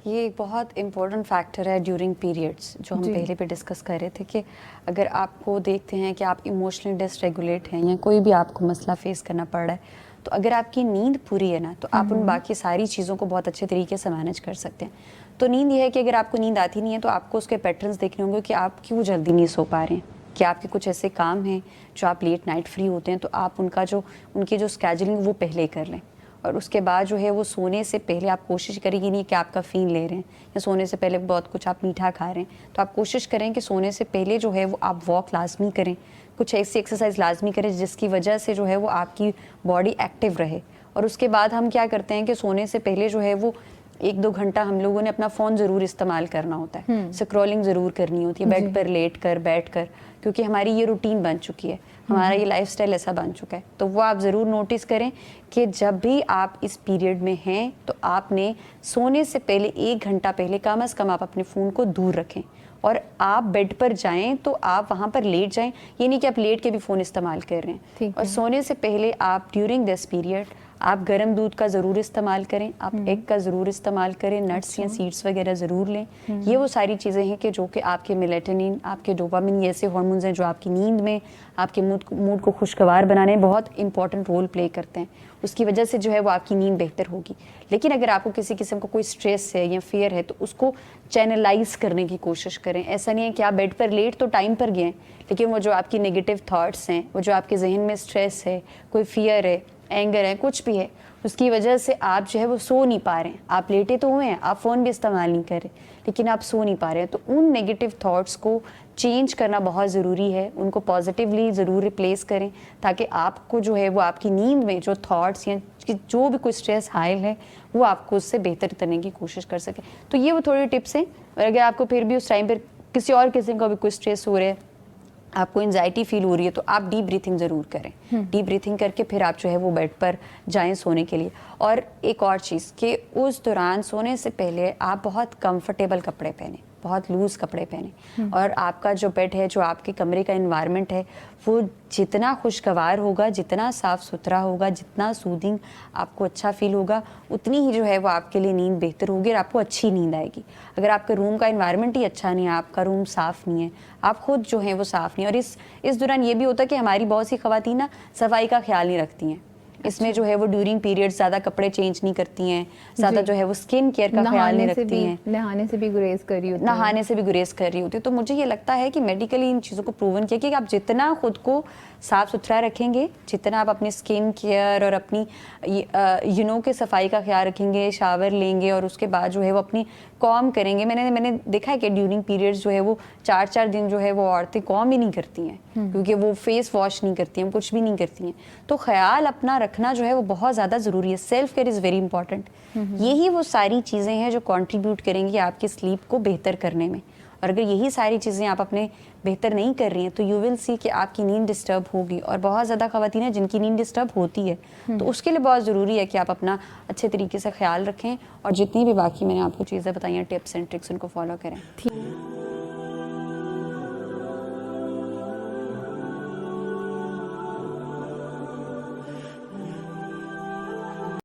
یہ ایک بہت امپورٹنٹ فیکٹر ہے ڈیورنگ پیریڈس, جو ہم پہلے بھی ڈسکس کر رہے تھے کہ اگر آپ کو دیکھتے ہیں کہ آپ ایموشنلی ڈس ریگولیٹ ہیں یا کوئی بھی آپ کو مسئلہ فیس کرنا پڑ رہا ہے, تو اگر آپ کی نیند پوری ہے نا تو آپ ان باقی ساری چیزوں کو بہت اچھے طریقے سے مینیج کر سکتے ہیں. تو نیند یہ ہے کہ اگر آپ کو نیند آتی نہیں ہے تو آپ کو اس کے پیٹرنز دیکھنے ہوں گے کہ آپ کیوں جلدی نہیں سو پا رہے ہیں, کہ آپ کے کچھ ایسے کام ہیں جو آپ لیٹ نائٹ فری ہوتے ہیں, تو آپ ان کی جو اسکیجولنگ وہ پہلے ہی کر لیں. اور اس کے بعد جو ہے وہ سونے سے پہلے آپ کوشش کریں گی نہیں کہ آپ کافین لے رہے ہیں یا سونے سے پہلے بہت کچھ آپ میٹھا کھا رہے ہیں, تو آپ کوشش کریں کہ سونے سے پہلے جو ہے وہ آپ واک لازمی کریں, کچھ ایسی ایکسرسائز لازمی کریں جس کی وجہ سے جو ہے وہ آپ کی باڈی ایکٹیو رہے. اور اس کے بعد ہم کیا کرتے ہیں کہ سونے سے پہلے جو ہے وہ 1-2 گھنٹہ ہم لوگوں نے اپنا فون ضرور استعمال کرنا ہوتا ہے, اسکرولنگ ضرور کرنی ہوتی ہے بیڈ پر لیٹ کر بیٹھ کر, کیونکہ ہماری یہ روٹین بن چکی ہے, ہمارا یہ لائف سٹائل ایسا بن چکا ہے. تو وہ آپ ضرور نوٹس کریں کہ جب بھی آپ اس پیریڈ میں ہیں تو آپ نے سونے سے پہلے 1 گھنٹہ پہلے کم از کم آپ اپنے فون کو دور رکھیں, اور آپ بیڈ پر جائیں تو آپ وہاں پر لیٹ جائیں, یہ نہیں کہ آپ لیٹ کے بھی فون استعمال کر رہے ہیں. اور سونے سے پہلے آپ ڈیورنگ دس پیریڈ آپ گرم دودھ کا ضرور استعمال کریں, آپ ایگ کا ضرور استعمال کریں, نٹس یا سیڈس وغیرہ ضرور لیں. یہ وہ ساری چیزیں ہیں کہ جو کہ آپ کے میلیٹونین, آپ کے ڈوپامین, یہ ایسے ہارمونز ہیں جو آپ کی نیند میں آپ کے موڈ کو خوشگوار بنانے میں بہت امپورٹنٹ رول پلے کرتے ہیں. اس کی وجہ سے جو ہے وہ آپ کی نیند بہتر ہوگی. لیکن اگر آپ کو کسی قسم کا کوئی اسٹریس ہے یا فیئر ہے تو اس کو چینلائز کرنے کی کوشش کریں. ایسا نہیں ہے کہ آپ بیڈ پر لیٹ تو ٹائم پر گئے, لیکن وہ جو آپ کی نگیٹو تھاٹس ہیں, وہ جو آپ کے ذہن میں اسٹریس ہے, کوئی فیئر ہے, اینگر ہے, کچھ بھی ہے, اس کی وجہ سے آپ جو ہے وہ سو نہیں پا رہے ہیں. آپ لیٹے تو ہوئے ہیں, آپ فون بھی استعمال نہیں کر رہے, لیکن آپ سو نہیں پا رہے ہیں. تو ان نگیٹو تھاٹس کو چینج کرنا بہت ضروری ہے, ان کو پازیٹیولی ضرور ریپلیس کریں, تاکہ آپ کو جو ہے وہ آپ کی نیند میں جو تھاٹس یا جو بھی کوئی اسٹریس حائل ہے وہ آپ کو اس سے بہتر کرنے کی کوشش کر سکیں. تو یہ وہ تھوڑی ٹپس ہیں. اور اگر آپ کو پھر بھی اس ٹائم پر کسی اور قسم کا بھی کوئی اسٹریس ہو رہا ہے, آپ کو انزائٹی فیل ہو رہی ہے, تو آپ ڈیپ بریتھنگ ضرور کریں. ڈیپ بریتھنگ کر کے پھر آپ جو ہے وہ بیڈ پر جائیں سونے کے لیے. اور ایک اور چیز کہ اس دوران سونے سے پہلے آپ بہت کمفرٹیبل کپڑے پہنیں, بہت لوز کپڑے پہنیں, اور آپ کا جو بیڈ ہے, جو آپ کے کمرے کا انوائرمنٹ ہے, وہ جتنا خوشگوار ہوگا, جتنا صاف ستھرا ہوگا, جتنا سودنگ آپ کو اچھا فیل ہوگا, اتنی ہی جو ہے وہ آپ کے لیے نیند بہتر ہوگی اور آپ کو اچھی نیند آئے گی. اگر آپ کے روم کا انوائرمنٹ ہی اچھا نہیں ہے, آپ کا روم صاف نہیں ہے, آپ خود جو ہیں وہ صاف نہیں, اور اس دوران یہ بھی ہوتا ہے کہ ہماری بہت سی خواتین نا صفائی کا خیال نہیں رکھتی ہیں, اس میں جو ہے وہ ڈیورنگ پیریڈ زیادہ کپڑے چینج نہیں کرتی ہیں, زیادہ جو ہے وہ اسکن کیئر کا خیال نہیں رکھتی ہیں, نہانے سے بھی گریز کر رہی ہوتی ہیں, نہانے سے بھی گریز کر رہی ہوتی ہے. تو مجھے یہ لگتا ہے کہ میڈیکلی ان چیزوں کو پروون کیا کہ آپ جتنا خود کو صاف ستھرا رکھیں گے, جتنا آپ اپنی اسکن کیئر اور اپنی کی صفائی کا خیال رکھیں گے, شاور لیں گے اور اس کے بعد جو ہے وہ اپنی کام کریں گے. میں نے دیکھا ہے کہ ڈیورنگ پیریڈز جو ہے وہ 4 دن جو ہے وہ عورتیں کام ہی نہیں کرتی ہیں, کیونکہ وہ فیس واش نہیں کرتی ہیں, کچھ بھی نہیں کرتی ہیں. تو خیال اپنا رکھنا جو ہے وہ بہت زیادہ ضروری ہے. Self care is very important. یہی وہ ساری چیزیں ہیں جو کنٹریبیوٹ کریں گی آپ کی سلیپ کو بہتر کرنے میں. اور اگر یہی ساری چیزیں آپ اپنے بہتر نہیں کر رہی ہیں تو یو ول سی کہ آپ کی نیند ڈسٹرب ہوگی. اور بہت زیادہ خواتین ہیں جن کی نیند ڈسٹرب ہوتی ہے, تو اس کے لیے بہت ضروری ہے کہ آپ اپنا اچھے طریقے سے خیال رکھیں اور جتنی بھی باقی میں نے آپ کو چیزیں بتائی ہیں ٹپس اینڈ ٹرکس ان کو فالو کریں.